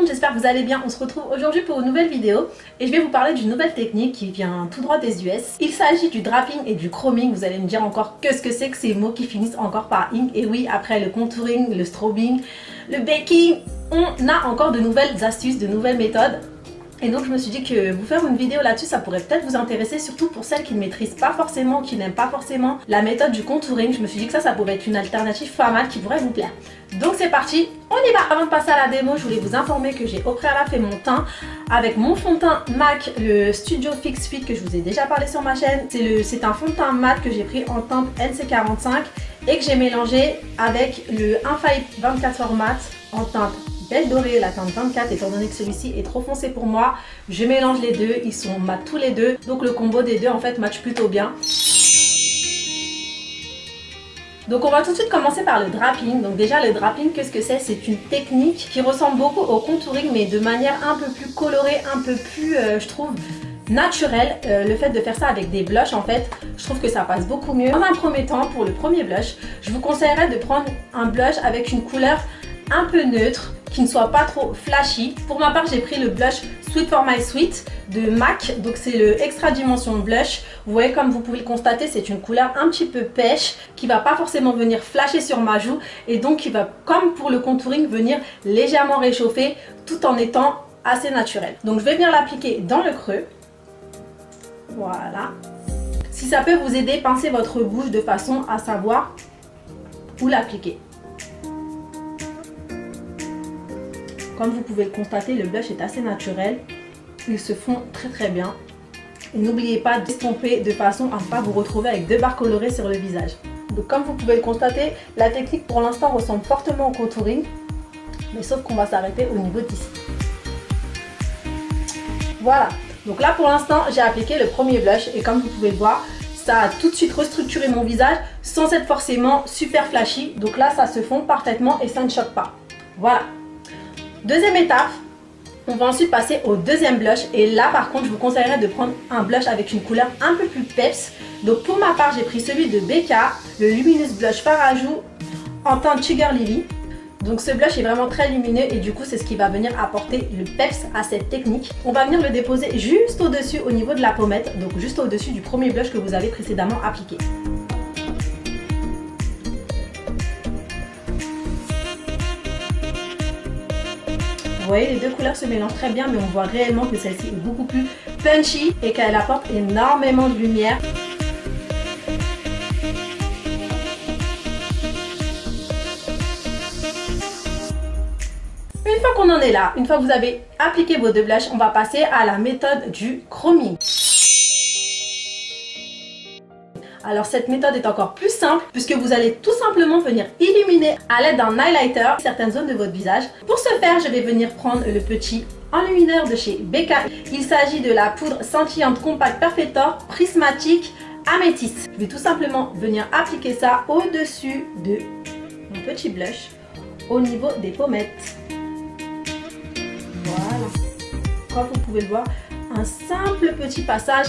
monde, j'espère que vous allez bien. On se retrouve aujourd'hui pour une nouvelle vidéo et je vais vous parler d'une nouvelle technique qui vient tout droit des US. Il s'agit du draping et du chroming. Vous allez me dire encore que ce que c'est que ces mots qui finissent encore par ing. Et oui, après le contouring, le strobing, le baking, on a encore de nouvelles astuces, de nouvelles méthodes. Et donc je me suis dit que vous faire une vidéo là-dessus, ça pourrait peut-être vous intéresser, surtout pour celles qui ne maîtrisent pas forcément, qui n'aiment pas forcément la méthode du contouring. Je me suis dit que ça pouvait être une alternative pas mal qui pourrait vous plaire. Donc c'est parti, on y va. Avant de passer à la démo, je voulais vous informer que j'ai au préalable fait mon teint avec mon fond de teint MAC, le Studio Fix Fit que je vous ai déjà parlé sur ma chaîne. C'est un fond de teint mat que j'ai pris en teinte NC45 et que j'ai mélangé avec le Infaillible 24 Heures Mat en teinte Belle Dorée, la teinte 24, étant donné que celui-ci est trop foncé pour moi. Je mélange les deux, ils sont mat tous les deux. Donc le combo des deux en fait match plutôt bien. Donc on va tout de suite commencer par le draping. Donc déjà le draping, qu'est-ce que c'est? C'est une technique qui ressemble beaucoup au contouring mais de manière un peu plus colorée, un peu plus, je trouve, naturel. Le fait de faire ça avec des blushs, en fait, je trouve que ça passe beaucoup mieux. Dans un premier temps, pour le premier blush, je vous conseillerais de prendre un blush avec une couleur un peu neutre, qui ne soit pas trop flashy. Pour ma part, j'ai pris le blush Sweet for My Sweet de MAC. Donc c'est le Extra Dimension Blush. Vous voyez, comme vous pouvez le constater, c'est une couleur un petit peu pêche qui va pas forcément venir flasher sur ma joue et donc qui va, comme pour le contouring, venir légèrement réchauffer tout en étant assez naturel. Donc je vais venir l'appliquer dans le creux. Voilà. Si ça peut vous aider, pincez votre bouche de façon à savoir où l'appliquer. Comme vous pouvez le constater, le blush est assez naturel. Ils se font très bien. Et n'oubliez pas d'estomper de façon à ne pas vous retrouver avec deux barres colorées sur le visage. Donc comme vous pouvez le constater, la technique pour l'instant ressemble fortement au contouring. Mais sauf qu'on va s'arrêter au niveau d'ici. Voilà. Donc là pour l'instant, j'ai appliqué le premier blush. Et comme vous pouvez le voir, ça a tout de suite restructuré mon visage sans être forcément super flashy. Donc là, ça se fond parfaitement et ça ne choque pas. Voilà. Deuxième étape, on va ensuite passer au deuxième blush. Et là par contre, je vous conseillerais de prendre un blush avec une couleur un peu plus peps. Donc pour ma part, j'ai pris celui de BK, le Luminous Blush Fard à Joues en teinte Sugar Lily. Donc ce blush est vraiment très lumineux et du coup c'est ce qui va venir apporter le peps à cette technique. On va venir le déposer juste au-dessus au niveau de la pommette, donc juste au-dessus du premier blush que vous avez précédemment appliqué. Vous voyez, les deux couleurs se mélangent très bien, mais on voit réellement que celle-ci est beaucoup plus punchy et qu'elle apporte énormément de lumière. Une fois qu'on en est là, une fois que vous avez appliqué vos deux blushs, on va passer à la méthode du chroming. Alors cette méthode est encore plus simple puisque vous allez tout simplement venir illuminer à l'aide d'un highlighter certaines zones de votre visage. Pour ce faire, je vais venir prendre le petit enlumineur de chez BK. Il s'agit de la poudre scintillante Compact Perfector Prismatique Améthyste. Je vais tout simplement venir appliquer ça au-dessus de mon petit blush au niveau des pommettes. Voilà. Comme vous pouvez le voir, un simple petit passage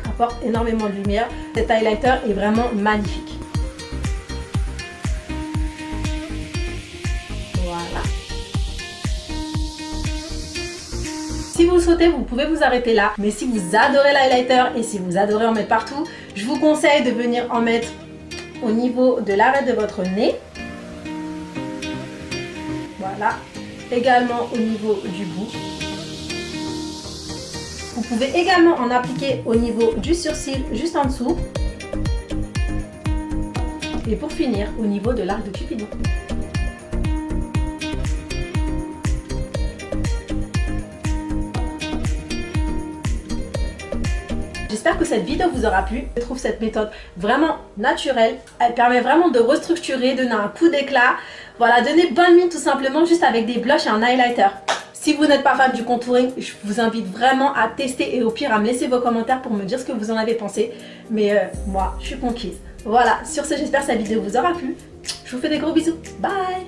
apporte énormément de lumière. Cet highlighter est vraiment magnifique. Voilà. Si vous le souhaitez, vous pouvez vous arrêter là. Mais si vous adorez l'highlighter et si vous adorez en mettre partout, je vous conseille de venir en mettre au niveau de l'arête de votre nez. Voilà. Également au niveau du bout. Vous pouvez également en appliquer au niveau du sourcil, juste en dessous. Et pour finir, au niveau de l'arc de Cupidon. J'espère que cette vidéo vous aura plu. Je trouve cette méthode vraiment naturelle. Elle permet vraiment de restructurer, donner un coup d'éclat. Voilà, donner bonne mine tout simplement juste avec des blushs et un highlighter. Si vous n'êtes pas fan du contouring, je vous invite vraiment à tester et au pire à me laisser vos commentaires pour me dire ce que vous en avez pensé. Mais moi, je suis conquise. Voilà, sur ce, j'espère que cette vidéo vous aura plu. Je vous fais des gros bisous. Bye!